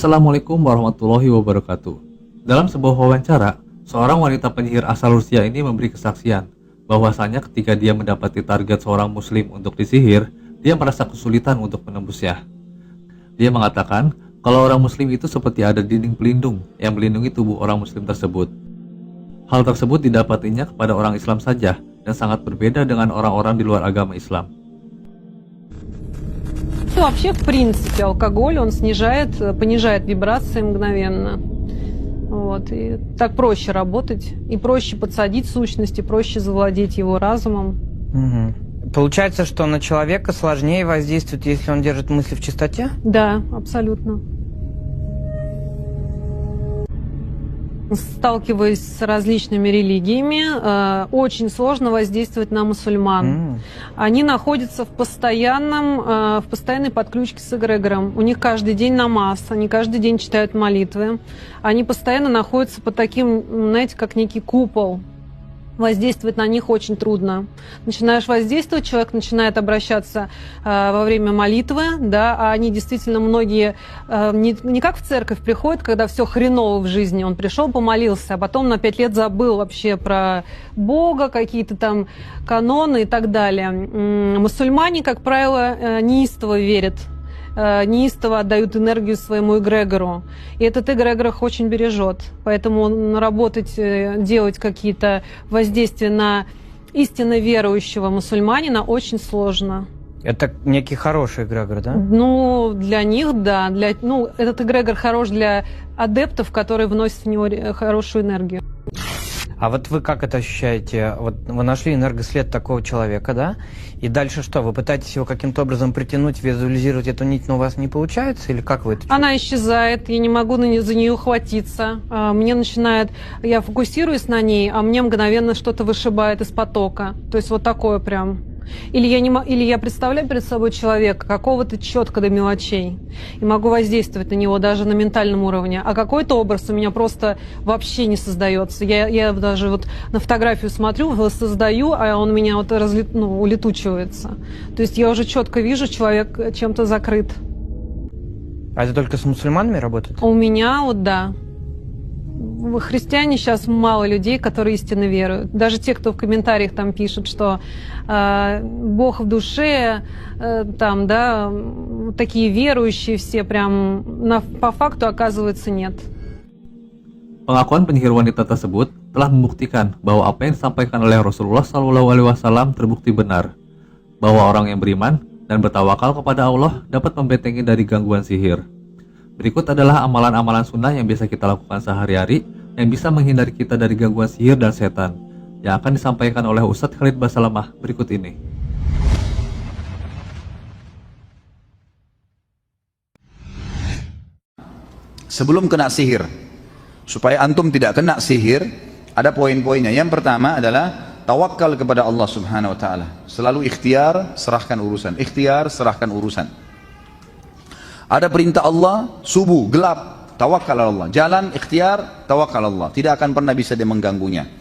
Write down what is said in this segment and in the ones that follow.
Assalamualaikum warahmatullahi wabarakatuh. Dalam sebuah wawancara, seorang wanita penyihir asal Rusia ini memberi kesaksian bahwasanya ketika dia mendapati target seorang muslim untuk disihir, dia merasa kesulitan untuk menembusnya. Dia mengatakan kalau orang muslim itu seperti ada dinding pelindung yang melindungi tubuh orang muslim tersebut. Hal tersebut didapatinya kepada orang Islam saja dan sangat berbeda dengan orang-orang di luar agama Islam. Вообще, в принципе, алкоголь, он понижает вибрации мгновенно. Вот, и так проще работать, и проще подсадить сущности, проще завладеть его разумом. Угу. Получается, что на человека сложнее воздействует, если он держит мысли в чистоте? Да, абсолютно. Сталкиваясь с различными религиями, очень сложно воздействовать на мусульман. Они находятся в постоянной подключке с эгрегором. У них каждый день намаз, они каждый день читают молитвы. Они постоянно находятся под таким, знаете, как некий купол. Воздействовать на них очень трудно. Начинаешь воздействовать, человек начинает обращаться во время молитвы, да, а они действительно многие не как в церковь приходят, когда все хреново в жизни, он пришел, помолился, а потом на 5 лет забыл вообще про Бога, какие-то там каноны и так далее. Мусульмане, как правило, неистово верят, неистово отдают энергию своему эгрегору. И этот эгрегор их очень бережет. Поэтому работать, делать какие-то воздействия на истинно верующего мусульманина очень сложно. Это некий хороший эгрегор, да? Ну, для них, да. Этот эгрегор хорош для адептов, которые вносят в него хорошую энергию. А вот вы как это ощущаете? Вот вы нашли энергослед такого человека, да? И дальше что? Вы пытаетесь его каким-то образом притянуть, визуализировать эту нить, но у вас не получается? Или как вы это чувствуете? Она исчезает, я не могу за нее ухватиться. Я фокусируюсь на ней, а мне мгновенно что-то вышибает из потока. То есть вот такое прям. Или я представляю перед собой человека, какого-то четко до мелочей, и могу воздействовать на него даже на ментальном уровне, а какой-то образ у меня просто вообще не создается. Я даже вот на фотографию смотрю, создаю, а он у меня вот улетучивается. То есть я уже четко вижу, человек чем-то закрыт. А это только с мусульманами работает? У меня вот да. Христиане сейчас мало людей, которые истинно веруют. Даже те, кто в комментариях там пишут, что Бог в душе, там, да, такие верующие все прям, по факту оказывается нет. Pengakuan penyihir wanita tersebut telah membuktikan bahwa apa yang disampaikan oleh Rasulullah SAW terbukti benar, bahwa orang yang beriman dan bertawakal kepada Allah dapat membentengi dari gangguan sihir. Berikut adalah amalan-amalan sunnah yang biasa kita lakukan sehari-hari yang bisa menghindari kita dari gangguan sihir dan setan, yang akan disampaikan oleh Ustadz Khalid Basalamah berikut ini. Sebelum kena sihir, supaya antum tidak kena sihir, ada poin-poinnya. Yang pertama adalah tawakal kepada Allah Subhanahu wa taala. Selalu ikhtiar, serahkan urusan. Ikhtiar, serahkan urusan. Ada perintah Allah, subuh, gelap, tawakal Allah. Jalan, ikhtiar, tawakal Allah. Tidak akan pernah bisa dia mengganggunya.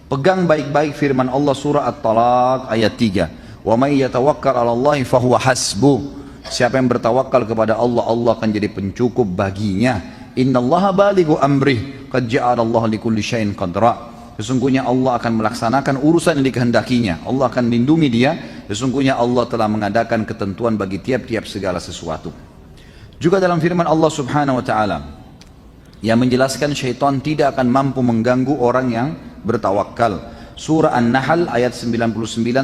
Pegang baik-baik firman Allah surah At-Talaq ayat 3. Wa may yatawakkal 'ala Allahi fahuwa hasbuh. Siapa yang bertawakal kepada Allah, Allah akan jadi pencukup baginya. Innallaha balighu amrih, qad ja'ala Allah likulli syai'in qadra. Sesungguhnya Allah akan melaksanakan urusan yang dikehendakinya. Allah akan lindungi dia. Sesungguhnya Allah telah mengadakan ketentuan bagi tiap-tiap segala sesuatu. Juga dalam firman Allah Subhanahu wa taala yang menjelaskan syaitan tidak akan mampu mengganggu orang yang bertawakal. Surah An-Nahl ayat 99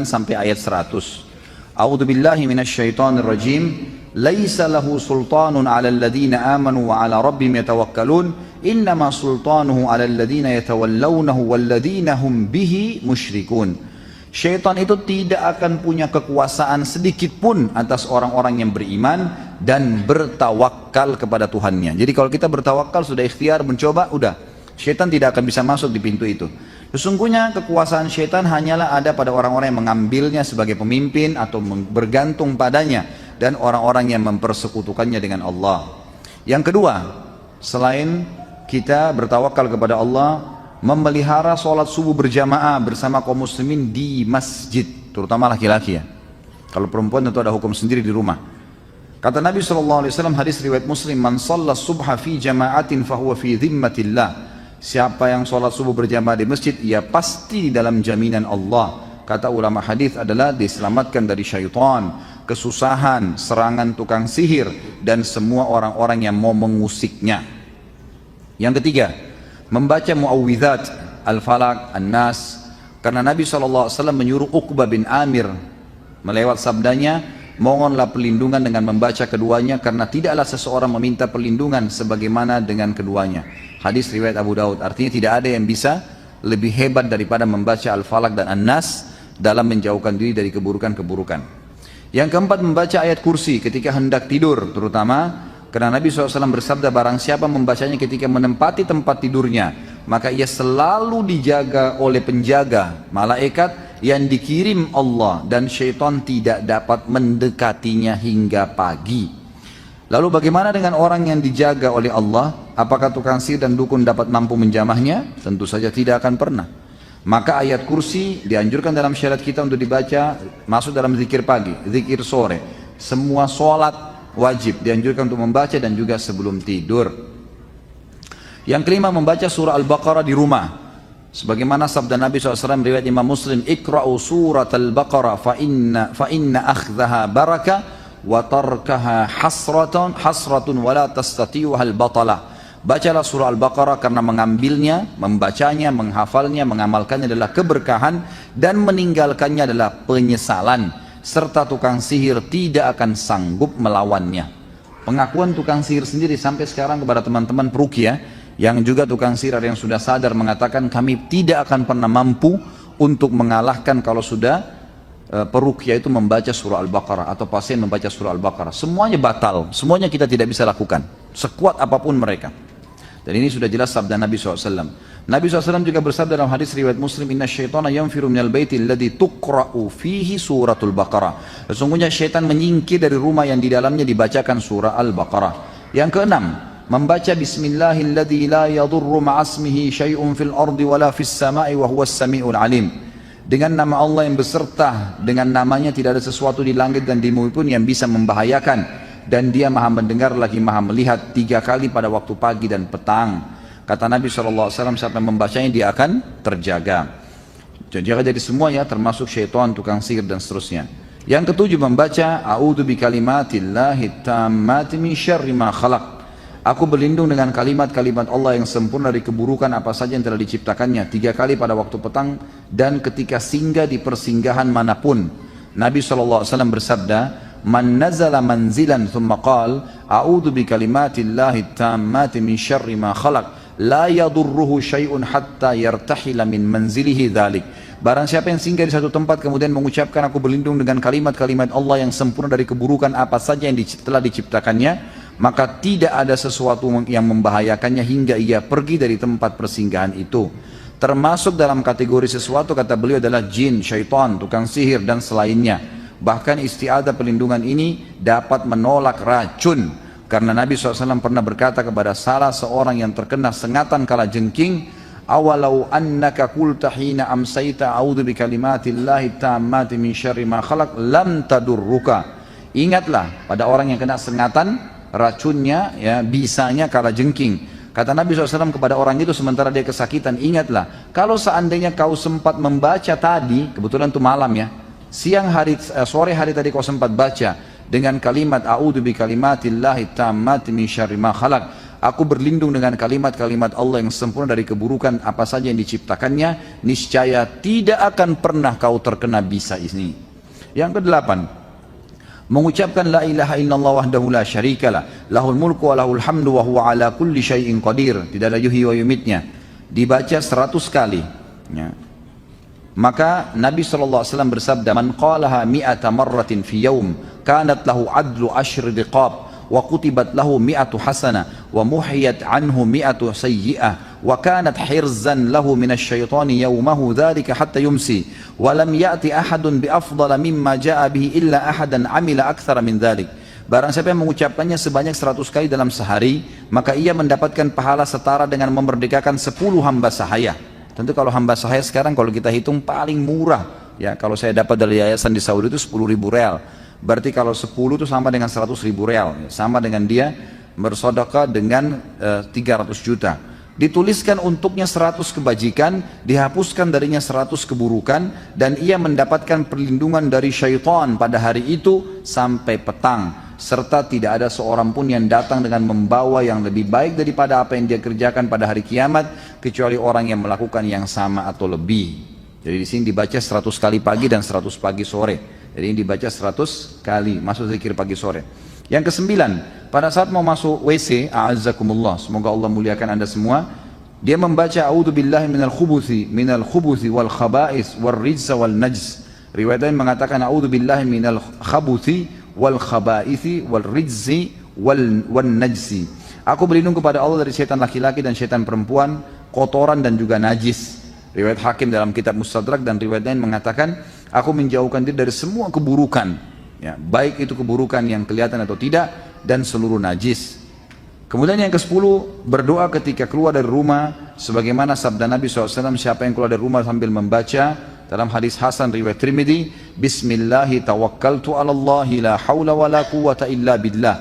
sampai ayat 100. A'udzu billahi minasyaitonir rajim. Laisa lahu sultanun 'alal ladzina amanu wa 'ala rabbihim yatawakkalun. Innama sultanuhu 'alal ladzina yatawallawnahu wal ladzina hum bihi musyrikun. Syaitan itu tidak akan punya kekuasaan sedikit pun atas orang-orang yang beriman dan bertawakal kepada Tuhannya. Jadi kalau kita bertawakal, sudah ikhtiar, mencoba, udah. Syaitan tidak akan bisa masuk di pintu itu. Sesungguhnya kekuasaan syaitan hanyalah ada pada orang-orang yang mengambilnya sebagai pemimpin atau bergantung padanya, dan orang-orang yang mempersekutukannya dengan Allah. Yang kedua, selain kita bertawakal kepada Allah, memelihara sholat subuh berjamaah bersama kaum muslimin di masjid, terutama laki-laki ya. Kalau perempuan tentu ada hukum sendiri di rumah. Kata Nabi SAW, hadis riwayat Muslim, man shalla subha fi jama'atin fahuwa fi dhimmatillah. Siapa yang sholat subuh berjamaah di masjid, ia pasti di dalam jaminan Allah. Kata ulama hadis adalah diselamatkan dari syaitan, kesusahan, serangan tukang sihir, dan semua orang-orang yang mau mengusiknya. Yang ketiga, membaca muawwidzat, al-falaq, an-nas. Karena Nabi SAW menyuruh Uqbah bin Amir melewat sabdanya, mohonlah perlindungan dengan membaca keduanya, karena tidaklah seseorang meminta perlindungan sebagaimana dengan keduanya. Hadis riwayat Abu Daud. Artinya tidak ada yang bisa lebih hebat daripada membaca Al-Falaq dan An-Nas dalam menjauhkan diri dari keburukan-keburukan. Yang keempat, membaca ayat kursi ketika hendak tidur, terutama karena Nabi SAW bersabda, barang siapa membacanya ketika menempati tempat tidurnya, maka ia selalu dijaga oleh penjaga malaikat yang dikirim Allah, dan syaitan tidak dapat mendekatinya hingga pagi. Lalu bagaimana dengan orang yang dijaga oleh Allah? Apakah tukang sihir dan dukun dapat mampu menjamahnya? Tentu saja tidak akan pernah. Maka ayat kursi dianjurkan dalam syariat kita untuk dibaca, masuk dalam zikir pagi, zikir sore. Semua sholat wajib dianjurkan untuk membaca, dan juga sebelum tidur. Yang kelima, membaca surah Al-Baqarah di rumah. Sebagaimana sabda Nabi SAW riwayat Imam Muslim, ikra'u surat Al-Baqarah fa inna akhdaha barakah wa tarkaha hasratun wa la tastati'uha al-batalah. Bacalah surah Al-Baqarah karena mengambilnya, membacanya, menghafalnya, mengamalkannya adalah keberkahan, dan meninggalkannya adalah penyesalan, serta tukang sihir tidak akan sanggup melawannya. Pengakuan tukang sihir sendiri sampai sekarang kepada teman-teman peruqyah, yang juga tukang sihir yang sudah sadar, mengatakan kami tidak akan pernah mampu untuk mengalahkan kalau sudah peruqyah itu membaca surah Al-Baqarah, atau pasien membaca surah Al-Baqarah. Semuanya batal, semuanya kita tidak bisa lakukan, sekuat apapun mereka. Dan ini sudah jelas sabda Nabi SAW. Nabi SAW juga bersabda dalam hadis riwayat Muslim, inna syaitana yanfiru minal baiti alladhi tuqra'u fihi suratul Baqarah. Sesungguhnya syaitan menyingkir dari rumah yang di dalamnya dibacakan surah Al-Baqarah. Yang keenam, membaca bismillahilladzi la yadurru ma'asmihi syai'un fil ardi wala fis sama'i wa huwas sami'ul alim. Dengan nama Allah yang beserta dengan namanya tidak ada sesuatu di langit dan di bumi pun yang bisa membahayakan, dan dia maha mendengar lagi maha melihat, 3 kali pada waktu pagi dan petang. Kata Nabi SAW, siapa yang membacanya dia akan terjaga. Jaga dari semuanya, termasuk syaitan, tukang sihir, dan seterusnya. Yang ketujuh, membaca a'udzu bikalimatillahi tammati min syarri ma khalaq. Aku berlindung dengan kalimat-kalimat Allah yang sempurna dari keburukan apa saja yang telah diciptakannya, 3 kali pada waktu petang dan ketika singgah di persinggahan manapun. Nabi SAW bersabda, man nazala manzilan thumma qal a'udzu bikalimatillahi tammati min syarri ma khalaq la yadurruhu syai'un hatta yartahila min manzilihi dzalik. Barang siapa yang singgah di satu tempat kemudian mengucapkan aku berlindung dengan kalimat-kalimat Allah yang sempurna dari keburukan apa saja yang telah diciptakannya, maka tidak ada sesuatu yang membahayakannya hingga ia pergi dari tempat persinggahan itu. Termasuk dalam kategori sesuatu, kata beliau, adalah jin, syaitan, tukang sihir, dan selainnya. Bahkan isti'adzah perlindungan ini dapat menolak racun, karena Nabi SAW pernah berkata kepada salah seorang yang terkena sengatan kala jengking, awalau annaka qulta hina amsayta a'udzu bikalimatillahi tammati min syarri ma khalaq lam tadurruka. Ingatlah pada orang yang kena sengatan, racunnya ya bisanya kala jengking. Kata Nabi SAW kepada orang itu sementara dia kesakitan, ingatlah kalau seandainya kau sempat membaca tadi, kebetulan itu malam ya, sore hari tadi kau sempat baca dengan kalimat a'udzu bikalimatillahi tammati min syarri ma khalaq, aku berlindung dengan kalimat-kalimat Allah yang sempurna dari keburukan apa saja yang diciptakannya, niscaya tidak akan pernah kau terkena bisa ini. Yang kedelapan, mengucapkan la ilaha illallah wahdahu la syarikalah lahul mulku wa lahul hamdu wa huwa ala kulli syai'in qadir, tidak ada yuhyi wa yumitnya, dibaca 100 kali ya. Maka Nabi SAW bersabda, man qalaha mi'ata marratin fi yawm kanat lahu adlu ashri riqab wa kutibat lahu mi'atu hasana wa muhiyat anhu mi'atu sayyi'ah wa kanat hirzan lahu minasyaitani yawmahu dhalika hatta yumsi wa lam ya'ti ahadun bi afdala mimma ja'a bihi illa ahadan amila akthara min dhalik. Barang siapa yang mengucapkannya sebanyak 100 kali dalam sehari, maka ia mendapatkan pahala setara dengan memerdekakan 10 hamba sahaya. Tentu kalau hamba sahaya sekarang kalau kita hitung paling murah ya, kalau saya dapat dari yayasan di Saudi itu 10.000 real. Berarti kalau 10 itu sama dengan 100.000 real, sama dengan dia bersedekah dengan 300 juta. Dituliskan untuknya 100 kebajikan, dihapuskan darinya 100 keburukan, dan ia mendapatkan perlindungan dari syaitan pada hari itu sampai petang. Serta tidak ada seorang pun yang datang dengan membawa yang lebih baik daripada apa yang dia kerjakan pada hari kiamat, kecuali orang yang melakukan yang sama atau lebih. Jadi di sini dibaca 100 kali pagi dan 100 pagi sore. Jadi ini dibaca 100 kali, masuk zikir pagi sore. Yang kesembilan, pada saat mau masuk WC, a'azzakumullah, semoga Allah muliakan anda semua, dia membaca a'udzubillahi minal khubuthi wal khaba'is wal rijsa wal najs. Riwayat lain mengatakan a'udzubillahi minal khabuthi wal khaba'isi wal rijzi wal najsi. Aku berlindung kepada Allah dari setan laki-laki dan setan perempuan, kotoran dan juga najis. Riwayat Hakim dalam kitab Mustadrak, dan riwayat lain mengatakan aku menjauhkan diri dari semua keburukan, ya, baik itu keburukan yang kelihatan atau tidak, dan seluruh najis. Kemudian yang ke-10, berdoa ketika keluar dari rumah, sebagaimana sabda Nabi SAW, siapa yang keluar dari rumah sambil membaca dalam hadis Hasan riwayat Tirmidzi, Bismillahi tawakkaltu ala Allahi la hawla wa la quwwata illa billah.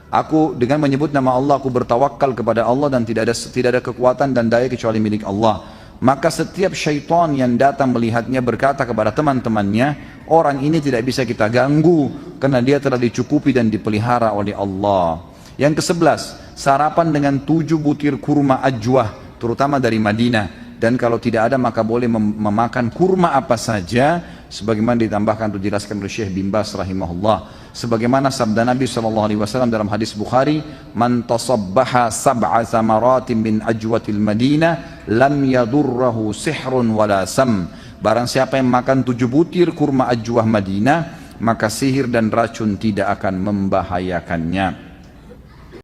Aku dengan menyebut nama Allah, aku bertawakal kepada Allah dan tidak ada kekuatan dan daya kecuali milik Allah. Maka setiap syaitan yang datang melihatnya berkata kepada teman-temannya, orang ini tidak bisa kita ganggu karena dia telah dicukupi dan dipelihara oleh Allah. Yang ke-11, sarapan dengan 7 butir kurma ajwah, terutama dari Madinah. Dan kalau tidak ada maka boleh memakan kurma apa saja, sebagaimana ditambahkan untuk dijelaskan oleh Syekh bin Baz rahimahullah. Sebagaimana sabda Nabi SAW dalam hadis Bukhari, man tasabbaha sab'a samaratin min ajwatil Madinah lam yadurrahu sihrun wala sam. Barang siapa yang makan 7 butir kurma ajwah Madinah, maka sihir dan racun tidak akan membahayakannya.